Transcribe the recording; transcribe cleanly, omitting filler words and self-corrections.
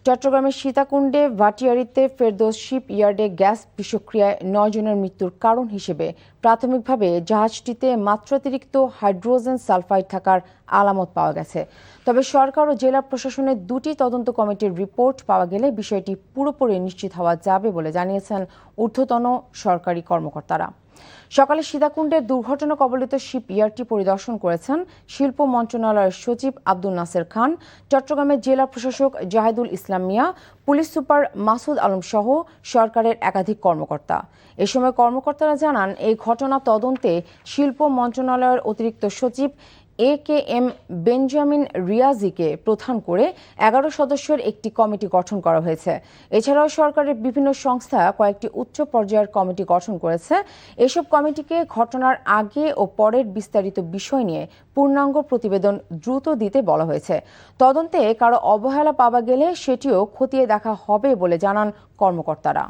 চট্টগ্রামের সীতাকুণ্ডে ভাটিয়ারীতে ফেরদৌস শিপ ইয়ার্ডে গ্যাস বিষক্রিয়ায় 9 জনের মৃত্যুর কারণ হিসেবে প্রাথমিকভাবে জাহাজটিতে মাত্রাতিরিক্ত হাইড্রোজেন সালফাইড থাকার আলামত পাওয়া গেছে। তবে সরকার ও জেলা প্রশাসনের দুটি তদন্ত কমিটির রিপোর্ট পাওয়া গেলে বিষয়টি পুরোপুরি নিশ্চিত হওয়া যাবে বলে জানিয়েছেন ঊর্ধ্বতন সরকারি কর্মকর্তারা। সকালে সীতাকুণ্ডের দুর্ঘটনা কবলিত শিপ ইয়ার্ডটি পরিদর্শন করেছেন শিল্প মন্ত্রণালয়ের সচিব আব্দুল নাসের খান, চট্টগ্রামের জেলা প্রশাসক জাহিদুল ইসলাম মিয়া, পুলিশ সুপার মাসুদ আলম সহ সরকারের একাধিক কর্মকর্তা। এ সময় কর্মকর্তারা জানান, এই ঘটনা তদন্তে শিল্প মন্ত্রণালয়ের অতিরিক্ত সচিব AKM বেঞ্জামিন রিয়াজিকে প্রধান করে 11 সদস্যের একটি কমিটি গঠন করা হয়েছে। এছাড়াও সরকারের বিভিন্ন সংস্থা কয়েকটি উচ্চ পর্যায়ের কমিটি গঠন করেছে। এসব কমিটিকে ঘটনার আগে ও পরের বিস্তারিত বিষয় নিয়ে পূর্ণাঙ্গ প্রতিবেদন দ্রুত দিতে বলা হয়েছে। তদন্তে কারো অবহেলা পাওয়া গেলে সেটিও খতিয়ে দেখা হবে বলে জানান কর্মকর্তারা।